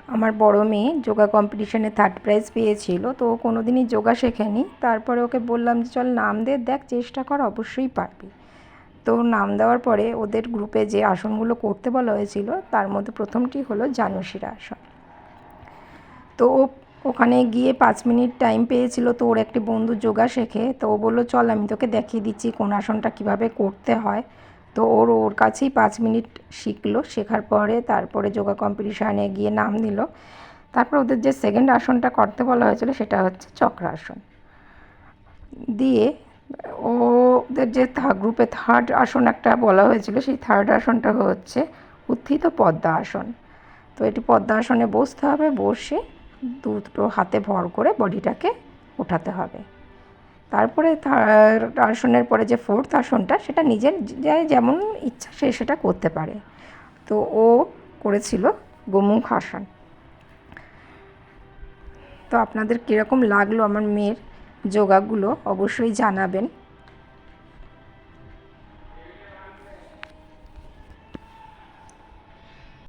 আমার বড় মেয়ে যোগা কম্পিটিশনে থার্ড প্রাইজ পেয়েছিল, তো ও কোনো দিনই যোগা শেখেনি। তারপরে ওকে বললাম যে চল নাম দে, দেখ চেষ্টা কর, অবশ্যই পারবি। তো নাম দেওয়ার পরে ওদের গ্রুপে যে আসনগুলো করতে বলা হয়েছিল তার মধ্যে প্রথমটি হলো জানুশিরা আসন। তো ও ওখানে গিয়ে 5 মিনিট টাইম পেয়েছিল। তো ওর একটি বন্ধু যোগা শেখে, তো ও বললো চল আমি তোকে দেখিয়ে দিচ্ছি কোন আসনটা কীভাবে করতে হয়। তো ওর কাছেই 5 মিনিট শিখলো, শেখার পরে তারপরে যোগা কম্পিটিশানে গিয়ে নাম দিল। তারপর ওদের যে সেকেন্ড আসনটা করতে বলা হয়েছিল সেটা হচ্ছে চক্রাসন। দিয়ে ওদের যে গ্রুপে থার্ড আসন একটা বলা হয়েছিল, সেই থার্ড আসনটা হচ্ছে উত্থিত পদ্মা আসন। তো এটি পদ্মা আসনে বসতে হবে, বসে দুটো হাতে ভর করে বডিটাকে ওঠাতে হবে। তারপরে থার্ড আসনের পরে যে ফোর্থ আসনটা, সেটা নিজের যেমন ইচ্ছা সে সেটা করতে পারে। তো ও করেছিল গোমুখ আসন। তো আপনাদের কীরকম লাগলো আমার মেয়ের যোগাগুলো অবশ্যই জানাবেন।